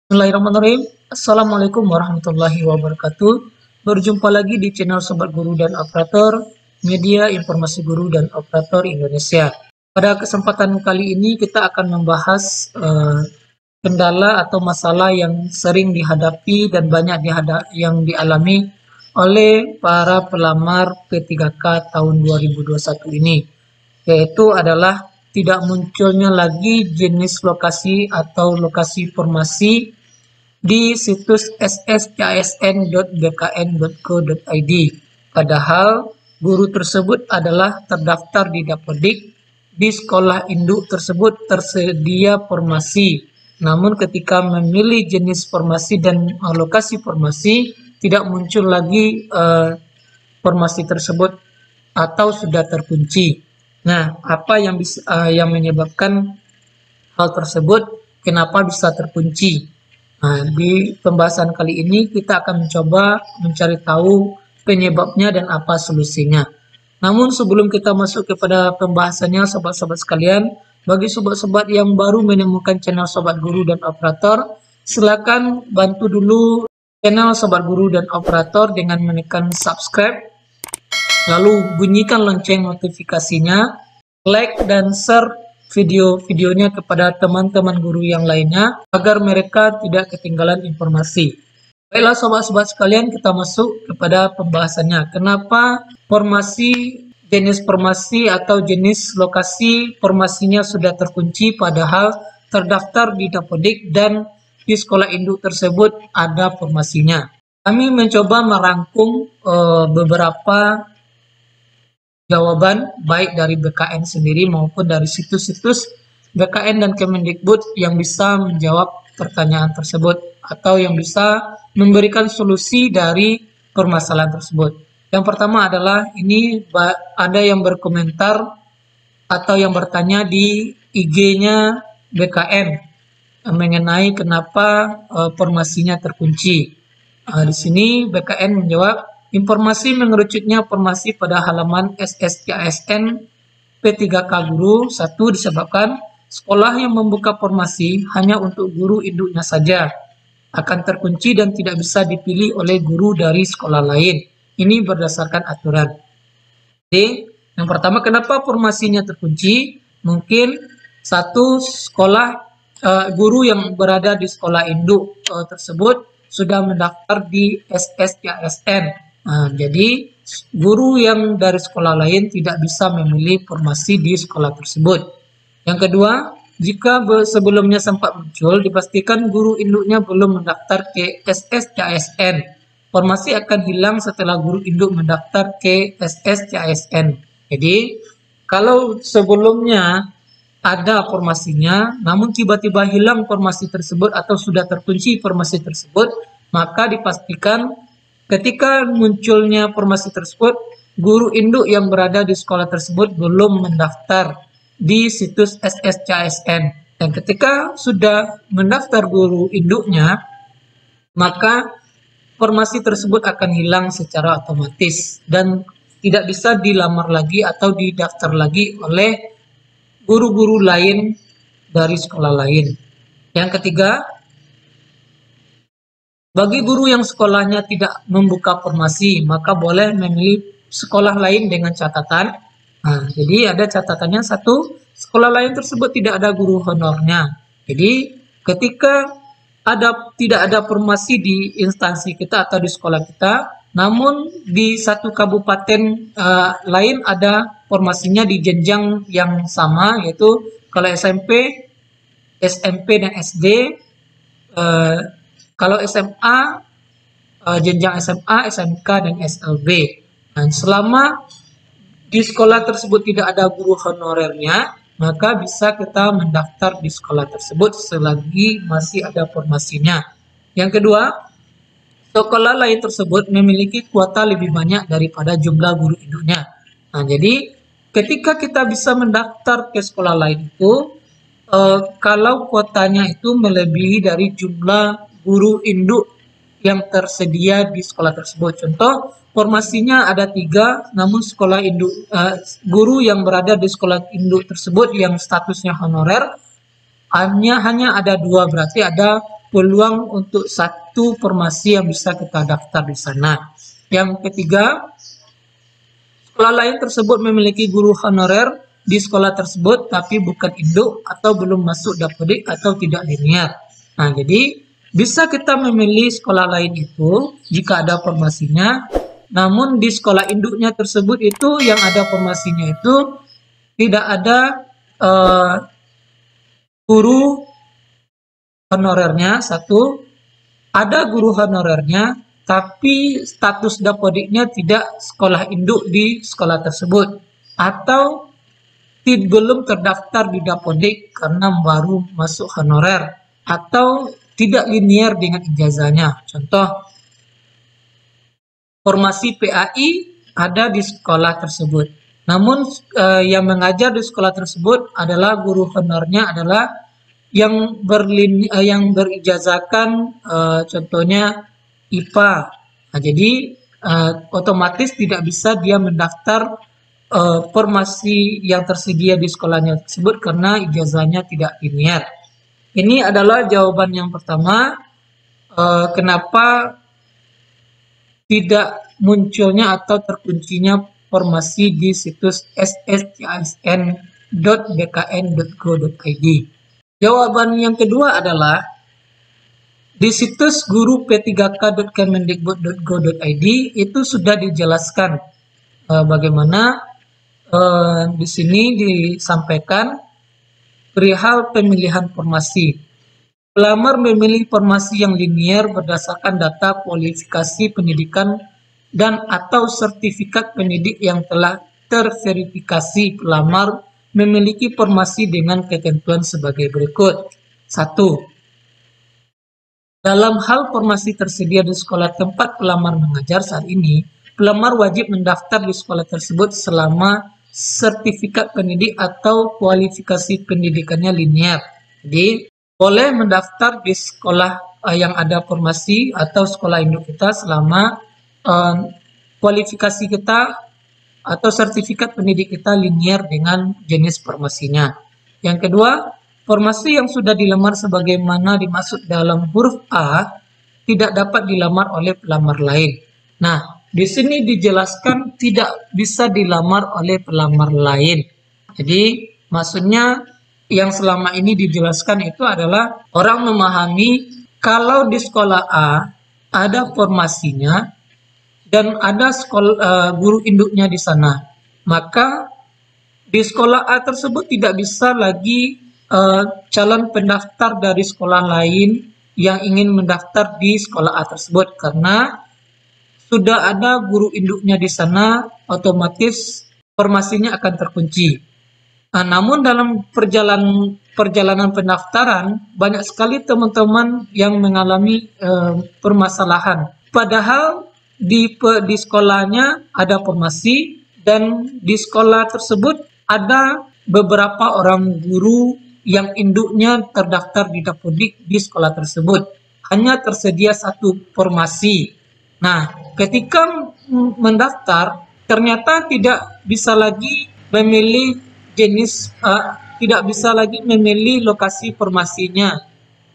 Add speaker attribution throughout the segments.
Speaker 1: Bismillahirrahmanirrahim. Assalamualaikum warahmatullahi wabarakatuh. Berjumpa lagi di channel Sobat Guru dan Operator, media informasi guru dan operator Indonesia. Pada kesempatan kali ini kita akan membahas kendala atau masalah yang sering dihadapi dan banyak yang dialami oleh para pelamar P3K tahun 2021 ini, yaitu adalah tidak munculnya lagi jenis lokasi atau lokasi formasi di situs sscsn.bkn.go.id, padahal guru tersebut adalah terdaftar di Dapodik. Di sekolah induk tersebut tersedia formasi, namun ketika memilih jenis formasi dan lokasi formasi tidak muncul lagi formasi tersebut atau sudah terkunci. Nah, apa yang menyebabkan hal tersebut? Kenapa bisa terkunci? Nah, di pembahasan kali ini kita akan mencoba mencari tahu penyebabnya dan apa solusinya. Namun sebelum kita masuk kepada pembahasannya, sobat-sobat sekalian, bagi sobat-sobat yang baru menemukan channel Sobat Guru dan Operator, silakan bantu dulu channel Sobat Guru dan Operator dengan menekan subscribe, lalu bunyikan lonceng notifikasinya, like dan share video-videonya kepada teman-teman guru yang lainnya agar mereka tidak ketinggalan informasi. Baiklah sobat-sobat sekalian, kita masuk kepada pembahasannya. Kenapa jenis formasi atau jenis lokasi formasinya sudah terkunci padahal terdaftar di Dapodik dan di sekolah induk tersebut ada formasinya. Kami mencoba merangkum beberapa jawaban baik dari BKN sendiri maupun dari situs-situs BKN dan Kemendikbud yang bisa menjawab pertanyaan tersebut atau yang bisa memberikan solusi dari permasalahan tersebut. Yang pertama adalah ini ada yang berkomentar atau yang bertanya di IG-nya BKN mengenai kenapa formasinya terkunci. Di sini BKN menjawab, informasi mengerucutnya formasi pada halaman SSCASN P3K Guru 1 disebabkan sekolah yang membuka formasi hanya untuk guru induknya saja akan terkunci dan tidak bisa dipilih oleh guru dari sekolah lain. Ini berdasarkan aturan. Jadi, yang pertama, kenapa formasinya terkunci? Mungkin satu sekolah guru yang berada di sekolah induk tersebut sudah mendaftar di SSCASN. Nah, jadi guru yang dari sekolah lain tidak bisa memilih formasi di sekolah tersebut. Yang kedua, jika sebelumnya sempat muncul, dipastikan guru induknya belum mendaftar ke SSCASN. Formasi akan hilang setelah guru induk mendaftar ke SSCASN. Jadi, kalau sebelumnya ada formasinya, namun tiba-tiba hilang formasi tersebut atau sudah terkunci formasi tersebut, maka dipastikan ketika munculnya formasi tersebut, guru induk yang berada di sekolah tersebut belum mendaftar di situs SSCASN. Dan ketika sudah mendaftar guru induknya, maka formasi tersebut akan hilang secara otomatis dan tidak bisa dilamar lagi atau didaftar lagi oleh guru-guru lain dari sekolah lain. Yang ketiga, bagi guru yang sekolahnya tidak membuka formasi, maka boleh memilih sekolah lain dengan catatan. Nah, jadi ada catatannya, satu, sekolah lain tersebut tidak ada guru honornya. Jadi ketika tidak ada formasi di instansi kita atau di sekolah kita, namun di satu kabupaten lain ada formasinya di jenjang yang sama, yaitu kalau SMP, SMP dan SD, kalau SMA, jenjang SMA, SMK, dan SLB. Dan selama di sekolah tersebut tidak ada guru honorernya, maka bisa kita mendaftar di sekolah tersebut selagi masih ada formasinya. Yang kedua, sekolah lain tersebut memiliki kuota lebih banyak daripada jumlah guru induknya. Nah, jadi ketika kita bisa mendaftar ke sekolah lain itu, kalau kuotanya itu melebihi dari jumlah guru induk yang tersedia di sekolah tersebut. Contoh, formasinya ada 3, namun sekolah induk guru yang berada di sekolah induk tersebut yang statusnya honorer hanya ada 2, berarti ada peluang untuk satu formasi yang bisa kita daftar di sana. Yang ketiga, sekolah lain tersebut memiliki guru honorer di sekolah tersebut tapi bukan induk atau belum masuk dapodik atau tidak linear. Nah, jadi bisa kita memilih sekolah lain itu jika ada formasinya, namun di sekolah induknya tersebut itu yang ada formasinya itu tidak ada guru honorernya, satu, ada guru honorernya, tapi status dapodiknya tidak sekolah induk di sekolah tersebut, atau belum terdaftar di dapodik karena baru masuk honorer, atau tidak linear dengan ijazahnya. Contoh, formasi PAI ada di sekolah tersebut, namun yang mengajar di sekolah tersebut adalah guru honornya adalah yang berijazahkan contohnya IPA. Nah, jadi otomatis tidak bisa dia mendaftar formasi yang tersedia di sekolahnya tersebut karena ijazahnya tidak linear. Ini adalah jawaban yang pertama, kenapa tidak munculnya atau terkuncinya formasi di situs sscisn.bkn.go.id. Jawaban yang kedua adalah di situs guru p3k.kemendikbud.go.id itu sudah dijelaskan bagaimana di sini disampaikan perihal pemilihan formasi. Pelamar memilih formasi yang linear berdasarkan data kualifikasi pendidikan dan atau sertifikat pendidik yang telah terverifikasi. Pelamar memiliki formasi dengan ketentuan sebagai berikut. 1. Dalam hal formasi tersedia di sekolah tempat pelamar mengajar saat ini, pelamar wajib mendaftar di sekolah tersebut selama sertifikat pendidik atau kualifikasi pendidikannya linear. Jadi, boleh mendaftar di sekolah yang ada formasi atau sekolah induk kita selama kualifikasi kita atau sertifikat pendidik kita linear dengan jenis formasinya. Yang kedua, formasi yang sudah dilamar sebagaimana dimaksud dalam huruf A tidak dapat dilamar oleh pelamar lain. Nah, di sini dijelaskan tidak bisa dilamar oleh pelamar lain. Jadi, maksudnya yang selama ini dijelaskan itu adalah orang memahami kalau di sekolah A ada formasinya dan ada guru induknya di sana, maka di sekolah A tersebut tidak bisa lagi calon pendaftar dari sekolah lain yang ingin mendaftar di sekolah A tersebut karena sudah ada guru induknya di sana, otomatis formasinya akan terkunci. Nah, namun dalam perjalanan pendaftaran banyak sekali teman-teman yang mengalami permasalahan. Padahal di sekolahnya ada formasi dan di sekolah tersebut ada beberapa orang guru yang induknya terdaftar di dapodik di sekolah tersebut. Hanya tersedia satu formasi. Nah, ketika mendaftar ternyata tidak bisa lagi memilih jenis, tidak bisa lagi memilih lokasi formasinya.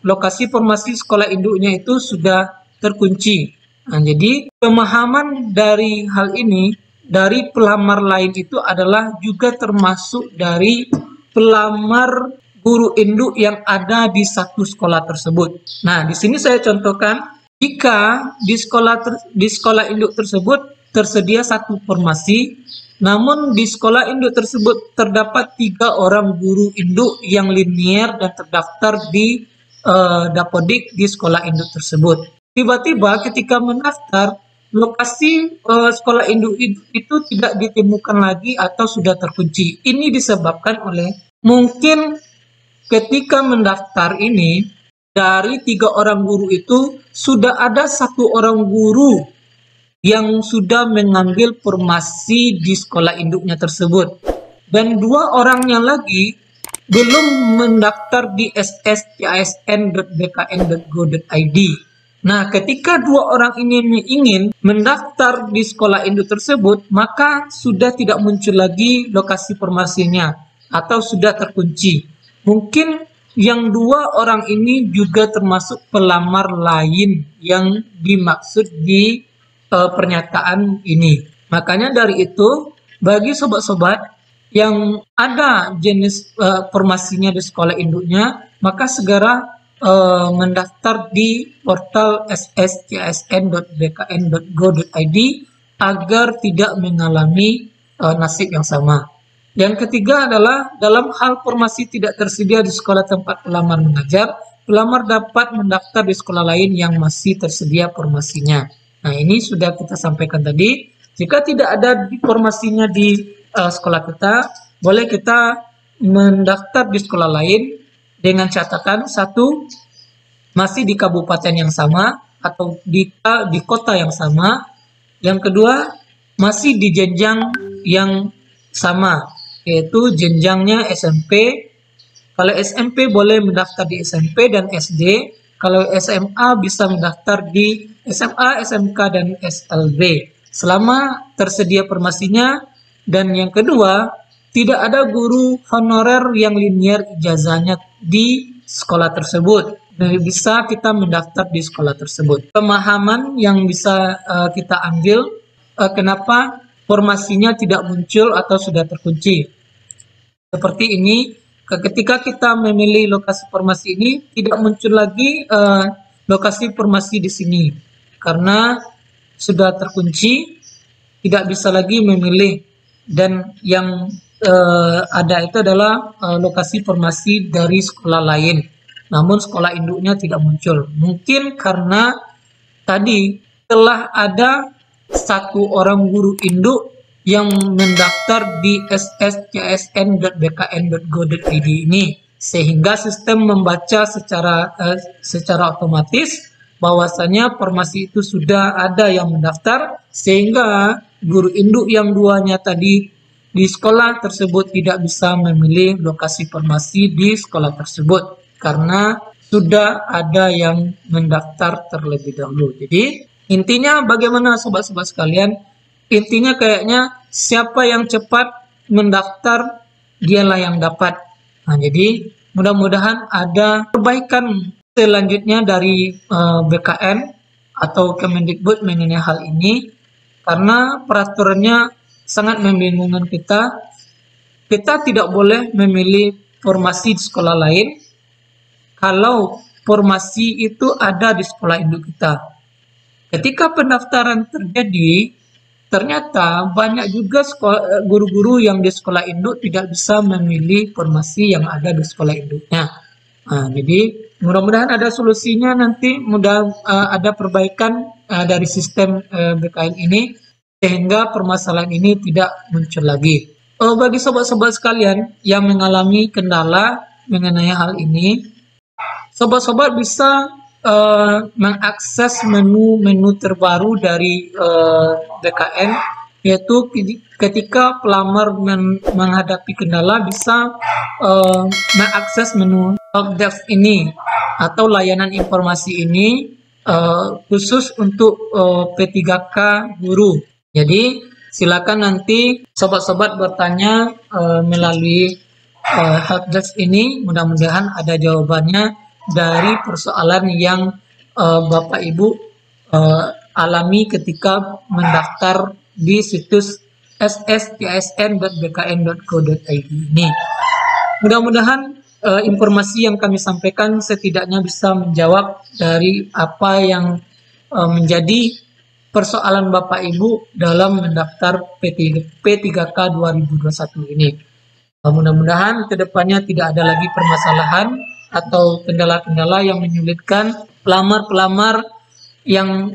Speaker 1: Lokasi formasi sekolah induknya itu sudah terkunci. Nah, jadi pemahaman dari hal ini dari pelamar lain itu adalah juga termasuk dari pelamar guru induk yang ada di satu sekolah tersebut. Nah, di sini saya contohkan jika di sekolah induk tersebut tersedia satu formasi, namun di sekolah induk tersebut terdapat 3 orang guru induk yang linear dan terdaftar di dapodik di sekolah induk tersebut. Tiba-tiba ketika mendaftar, lokasi sekolah induk itu tidak ditemukan lagi atau sudah terkunci. Ini disebabkan oleh mungkin ketika mendaftar ini dari 3 orang guru itu sudah ada 1 orang guru yang sudah mengambil formasi di sekolah induknya tersebut dan 2 orangnya lagi belum mendaftar di sscisn.bkn.go.id. Nah, ketika 2 orang ini ingin mendaftar di sekolah induk tersebut, maka sudah tidak muncul lagi lokasi formasinya atau sudah terkunci. Mungkin yang dua orang ini juga termasuk pelamar lain yang dimaksud di pernyataan ini. Makanya dari itu, bagi sobat-sobat yang ada jenis formasinya di sekolah induknya, maka segera mendaftar di portal sscsn.bkn.go.id agar tidak mengalami nasib yang sama. Yang ketiga adalah dalam hal formasi tidak tersedia di sekolah tempat pelamar mengajar, pelamar dapat mendaftar di sekolah lain yang masih tersedia formasinya. Nah, ini sudah kita sampaikan tadi. Jika tidak ada formasinya di sekolah kita, boleh kita mendaftar di sekolah lain dengan catatan satu, masih di kabupaten yang sama atau di kota yang sama. Yang kedua, masih di jenjang yang sama, yaitu jenjangnya SMP. Kalau SMP boleh mendaftar di SMP dan SD. Kalau SMA bisa mendaftar di SMA, SMK, dan SLB. Selama tersedia formasinya. Dan yang kedua, tidak ada guru honorer yang linear ijazahnya di sekolah tersebut. Bisa kita mendaftar di sekolah tersebut. Pemahaman yang bisa kita ambil kenapa formasinya tidak muncul atau sudah terkunci. Seperti ini, ketika kita memilih lokasi formasi ini, tidak muncul lagi lokasi formasi di sini. Karena sudah terkunci, tidak bisa lagi memilih. Dan yang ada itu adalah lokasi formasi dari sekolah lain. Namun sekolah induknya tidak muncul. Mungkin karena tadi telah ada satu orang guru induk yang mendaftar di sscsn.bkn.go.id ini, sehingga sistem membaca secara otomatis bahwasanya formasi itu sudah ada yang mendaftar, sehingga guru induk yang duanya tadi di sekolah tersebut tidak bisa memilih lokasi formasi di sekolah tersebut karena sudah ada yang mendaftar terlebih dahulu. Jadi intinya bagaimana sobat-sobat sekalian? Intinya kayaknya siapa yang cepat mendaftar dialah yang dapat. Nah, jadi mudah-mudahan ada perbaikan selanjutnya dari BKN atau Kemendikbud mengenai hal ini, karena peraturannya sangat membingungkan kita. Kita tidak boleh memilih formasi di sekolah lain kalau formasi itu ada di sekolah induk kita. Ketika pendaftaran terjadi, ternyata banyak juga guru-guru yang di sekolah induk tidak bisa memilih formasi yang ada di sekolah induknya. Nah, jadi mudah-mudahan ada solusinya nanti, ada perbaikan dari sistem BKN ini sehingga permasalahan ini tidak muncul lagi. Bagi sobat-sobat sekalian yang mengalami kendala mengenai hal ini, sobat-sobat bisa mengakses menu terbaru dari BKN, yaitu ketika pelamar menghadapi kendala bisa mengakses menu helpdesk ini atau layanan informasi ini khusus untuk P3K guru. Jadi silakan nanti sobat-sobat bertanya melalui helpdesk ini, mudah-mudahan ada jawabannya dari persoalan yang Bapak Ibu alami ketika mendaftar di situs sscsn.bkn.go.id ini. Mudah-mudahan informasi yang kami sampaikan setidaknya bisa menjawab dari apa yang menjadi persoalan Bapak Ibu dalam mendaftar P3K 2021 ini. Mudah-mudahan kedepannya tidak ada lagi permasalahan atau kendala-kendala yang menyulitkan pelamar-pelamar yang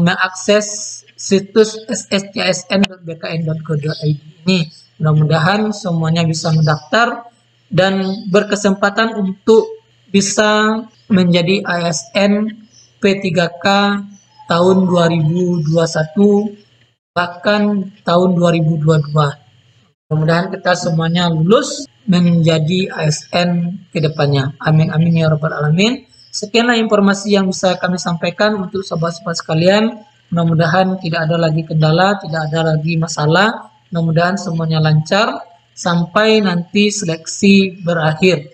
Speaker 1: mengakses situs sscsn.bkn.go.id ini. Mudah-mudahan semuanya bisa mendaftar dan berkesempatan untuk bisa menjadi ASN P3K tahun 2021 bahkan tahun 2022. Mudah-mudahan kita semuanya lulus menjadi ASN ke depannya. Amin amin ya rabbal alamin. Sekianlah informasi yang bisa kami sampaikan untuk sobat-sobat sekalian. Mudah-mudahan tidak ada lagi kendala, tidak ada lagi masalah. Mudah-mudahan semuanya lancar sampai nanti seleksi berakhir.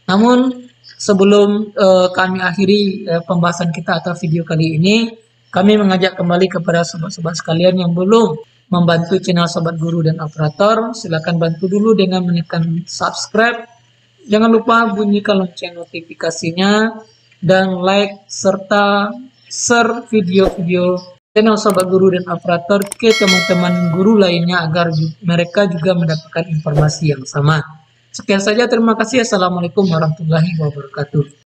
Speaker 1: Namun Sebelum kami akhiri pembahasan kita atau video kali ini, kami mengajak kembali kepada sobat-sobat sekalian yang belum membantu channel Sobat Guru dan Operator, silakan bantu dulu dengan menekan subscribe. Jangan lupa bunyikan lonceng notifikasinya dan like serta share video-video channel Sobat Guru dan Operator ke teman-teman guru lainnya agar mereka juga mendapatkan informasi yang sama. Sekian saja, terima kasih. Assalamualaikum warahmatullahi wabarakatuh.